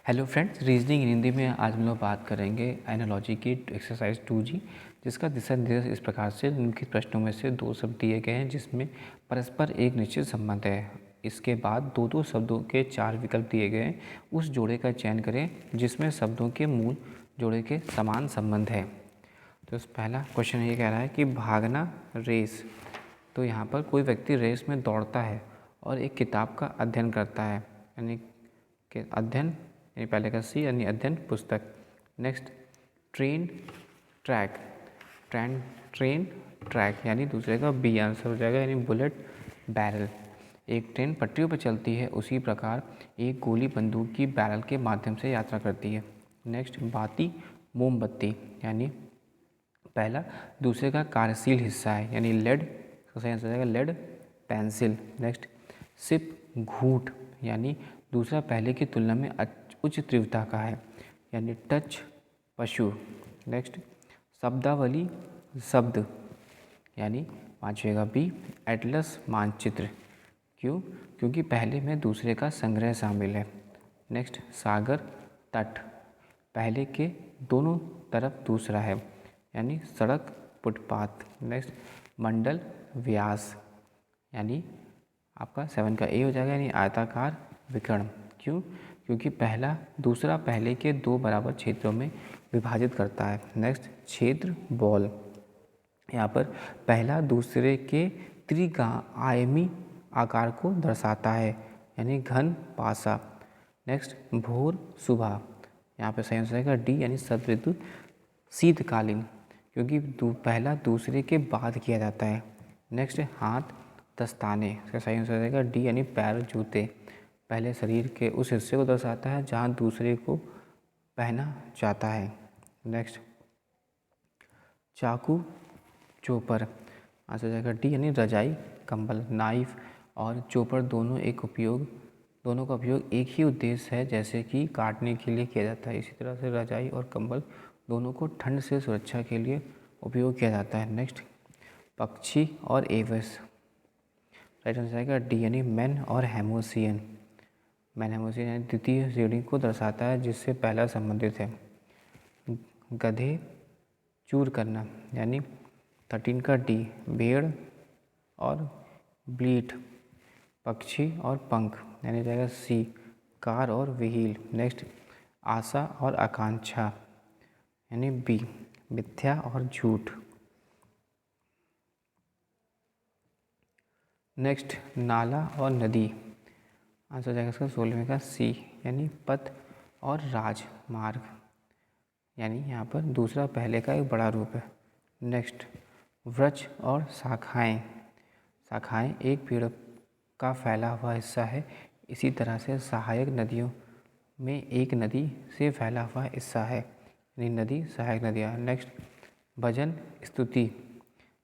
Hello friends, reasoning इन हिंदी में आज हम लोग बात करेंगे एनालॉजी की एक्सरसाइज 2G, जिसका दिशा निर्देश इस प्रकार से निम्नलिखित प्रश्नों में से दो शब्द दिए गए हैं जिसमें परस्पर एक निश्चित संबंध है। इसके बाद दो दो शब्दों के चार विकल्प दिए गए हैं। उस जोड़े का चयन करें जिसमें शब्दों के मूल जोड़े के समान संबंध है। तो पहला क्वेश्चन ये कह रहा है कि भागना रेस। तो यहाँ पर कोई व्यक्ति रेस में दौड़ता है और एक किताब का अध्ययन करता है, यानी कि अध्ययन यानी पहले का सी यानी अध्ययन पुस्तक। Next, train track, train track यानी दूसरे का बी आंसर हो जाएगा, यानी बुलेट बैरल। एक ट्रेन पटरियों पर चलती है, उसी प्रकार एक गोली बंदूक की बैरल के माध्यम से यात्रा करती है। नेक्स्ट, बाती मोमबत्ती यानी पहला दूसरे का कार्यशील हिस्सा है, यानी लेड, सही आंसर हो जाएगा लेड पेंसिल। नेक्स्ट, सिप घूंट यानी दूसरा पहले की तुलना में उच्च तीव्रता का है, यानी टच पशु। नेक्स्ट, शब्दावली शब्द यानी पाँचवें का बी एटलस मानचित्र। क्यों? क्योंकि पहले में दूसरे का संग्रह शामिल है। नेक्स्ट, सागर तट पहले के दोनों तरफ दूसरा है, यानी सड़क फुटपाथ। नेक्स्ट, मंडल व्यास यानी आपका 7 का ए हो जाएगा, यानी आयताकार विकर्ण। क्यों? क्योंकि पहला दूसरा पहले के दो बराबर क्षेत्रों में विभाजित करता है। नेक्स्ट, क्षेत्र बॉल यहाँ पर पहला दूसरे के त्रिआयामी आकार को दर्शाता है, यानी घन पासा। नेक्स्ट, भोर सुबह यहाँ पर सही आंसर आएगा डी, यानी शरद शीतकालीन, क्योंकि पहला दूसरे के बाद किया जाता है। नेक्स्ट, हाथ दस्ताने, इसका सही आंसर आएगा डी, यानी पैर जूते। पहले शरीर के उस हिस्से को दर्शाता है जहाँ दूसरे को पहना जाता है। नेक्स्ट, चाकू चोपर, आंसर जाएगा डी, यानी रजाई कंबल। नाइफ और चोपर दोनों का उपयोग एक ही उद्देश्य है, जैसे कि काटने के लिए किया जाता है। इसी तरह से रजाई और कंबल दोनों को ठंड से सुरक्षा के लिए उपयोग किया जाता है। नेक्स्ट, पक्षी और एवस, राइट आंसर आएगा डी, यानी मैन और हेमोसियन। मैन हेमोसियन यानी द्वितीय श्रेणी को दर्शाता है जिससे पहला संबंधित है। गधे चूर करना यानी 13 का डी, भेड़ और ब्लीट, पक्षी और पंख यानी जाएगा सी, कार और व्हील। नेक्स्ट, आशा और आकांक्षा यानी बी, मिथ्या और झूठ। नेक्स्ट, नाला और नदी, आंसर जाएगा इसका 16वें का सी, यानी पथ और राजमार्ग, यानी यहाँ पर दूसरा पहले का एक बड़ा रूप है। नेक्स्ट, वृक्ष और शाखाएं, शाखाएं एक पेड़ का फैला हुआ हिस्सा है। इसी तरह से सहायक नदियों में एक नदी से फैला हुआ हिस्सा है, यानी नदी सहायक नदियाँ। नेक्स्ट, भजन स्तुति,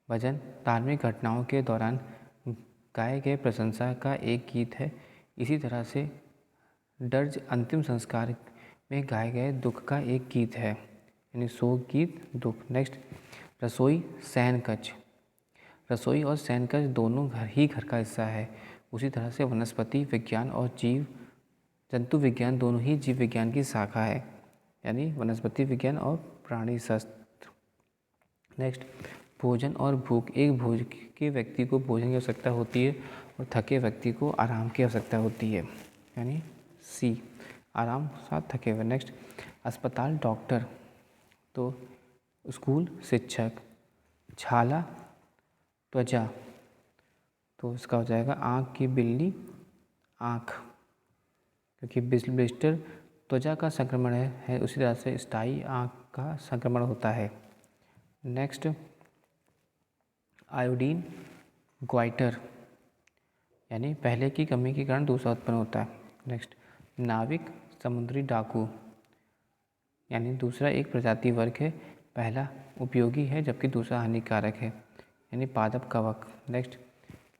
भजन धार्मिक घटनाओं के दौरान गाए गए प्रशंसा का एक गीत है। इसी तरह से दर्ज अंतिम संस्कार में गाए गए दुख का एक गीत है, यानी शोक गीत दुख। नेक्स्ट, रसोई शयन कक्ष, रसोई और शयन कक्ष दोनों घर का हिस्सा है। उसी तरह से वनस्पति विज्ञान और जंतु विज्ञान दोनों ही जीव विज्ञान की शाखा है, यानी वनस्पति विज्ञान और प्राणी शास्त्र। नेक्स्ट, भोजन और भूख, एक भोज के व्यक्ति को भोजन की आवश्यकता होती है और थके व्यक्ति को आराम की आवश्यकता होती है, यानी सी, आराम साथ थके हुए। नेक्स्ट, अस्पताल डॉक्टर, तो स्कूल शिक्षक। छाला त्वचा, तो इसका हो जाएगा आँख की बिल्ली आँख, क्योंकि ब्लिस्टर त्वचा का संक्रमण है उसी तरह से स्टाई आँख का संक्रमण होता है। नेक्स्ट, आयोडीन ग्वाइटर, यानी पहले की कमी के कारण दूसरा उत्पन्न होता है। नेक्स्ट, नाविक समुद्री डाकू, यानी दूसरा एक प्रजाति वर्ग है, पहला उपयोगी है जबकि दूसरा हानिकारक है, यानी पादप कवक। नेक्स्ट,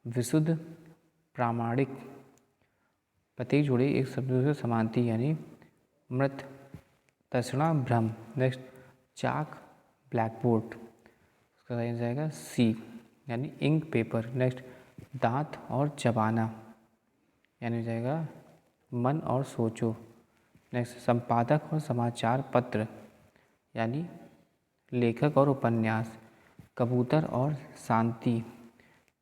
विशुद्ध प्रामाणिक, प्रत्येक जोड़ी एक शब्द से समानती, यानी मृत तृष्णा भ्रम। नेक्स्ट, चाक ब्लैकबोर्ड, इसका सही जाएगा सी, यानी इंक पेपर। नेक्स्ट, दांत और चबाना, यानी जाएगा मन और सोचो, नेक्स्ट संपादक और समाचार पत्र यानी लेखक और उपन्यास। कबूतर और शांति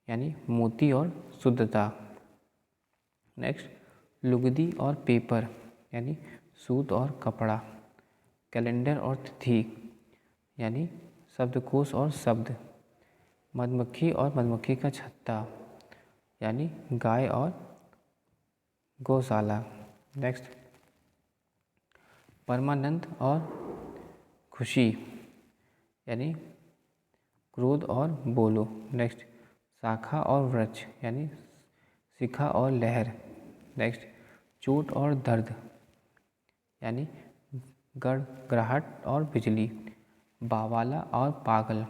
यानी मोती और शुद्धता। नेक्स्ट लुगदी और पेपर यानी सूत और कपड़ा। कैलेंडर और तिथि यानी शब्दकोश और शब्द। मधुमक्खी और मधुमक्खी का छत्ता यानी गाय और गौशाला। नेक्स्ट परमानंद और खुशी यानी क्रोध और बोलो। नेक्स्ट शाखा और वृक्ष यानी शिखा और लहर। नेक्स्ट चोट और दर्द यानी गड़गड़ाहट और बिजली। बावाला और पागल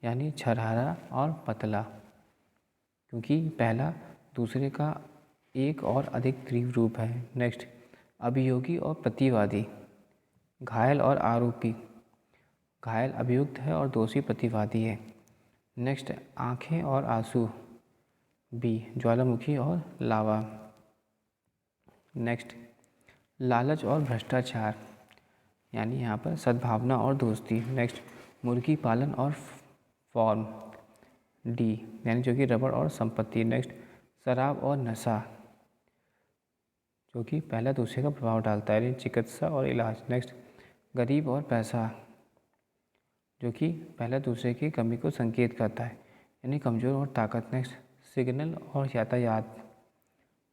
यानी छरहरा और पतला, क्योंकि पहला दूसरे का एक और अधिक तीव्र रूप है। नेक्स्ट अभियोगी और प्रतिवादी। घायल और आरोपी। घायल अभियुक्त है और दोषी प्रतिवादी है। नेक्स्ट आँखें और आंसू। बी ज्वालामुखी और लावा। नेक्स्ट लालच और भ्रष्टाचार यानी यहाँ पर सद्भावना और दोस्ती। नेक्स्ट मुर्गी पालन और फॉर्म। डी यानी जो कि रबड़ और संपत्ति। नेक्स्ट शराब और नशा जो कि पहला दूसरे का प्रभाव डालता है, चिकित्सा और इलाज। नेक्स्ट गरीब और पैसा जो कि पहला दूसरे की कमी को संकेत करता है, यानी कमज़ोर और ताकत। नेक्स्ट सिग्नल और यातायात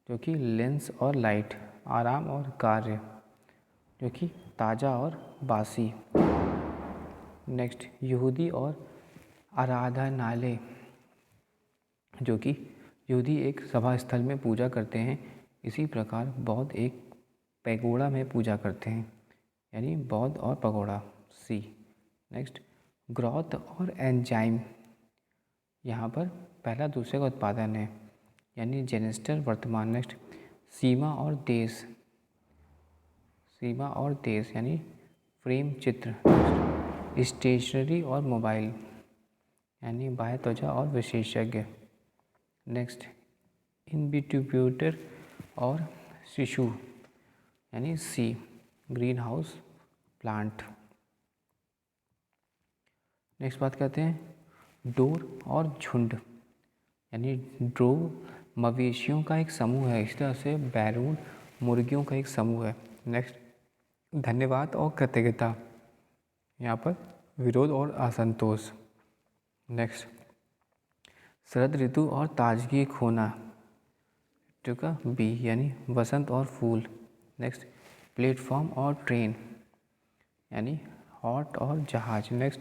जो कि लेंस और लाइट। आराम और कार्य जो कि ताज़ा और बासी। नेक्स्ट यहूदी और आराधनालय जो कि यहूदी एक सभा स्थल में पूजा करते हैं, इसी प्रकार बौद्ध एक पैगोडा में पूजा करते हैं, यानी बौद्ध और पगोड़ा। सी नेक्स्ट ग्रोथ और एंजाइम यहाँ पर पहला दूसरे का उत्पादन है, यानी जेनेस्टर वर्तमान। नेक्स्ट सीमा और देश। सीमा और देश यानी फ्रेम चित्र। स्टेशनरी और मोबाइल यानी बाह्य त्वचा और विशेषज्ञ। नेक्स्ट इनविट्यूब्यूटर और शिशु यानी सी ग्रीन हाउस प्लांट। नेक्स्ट बात करते हैं डोर और झुंड, यानी ड्रोव मवेशियों का एक समूह है, इस तरह से बैरून मुर्गियों का एक समूह है। नेक्स्ट धन्यवाद और कृतज्ञता, यहाँ पर विरोध और असंतोष। नेक्स्ट शरद ऋतु और ताजगी खोना, ठीक है बी यानी वसंत और फूल। नेक्स्ट प्लेटफॉर्म और ट्रेन यानी हॉट और जहाज। नेक्स्ट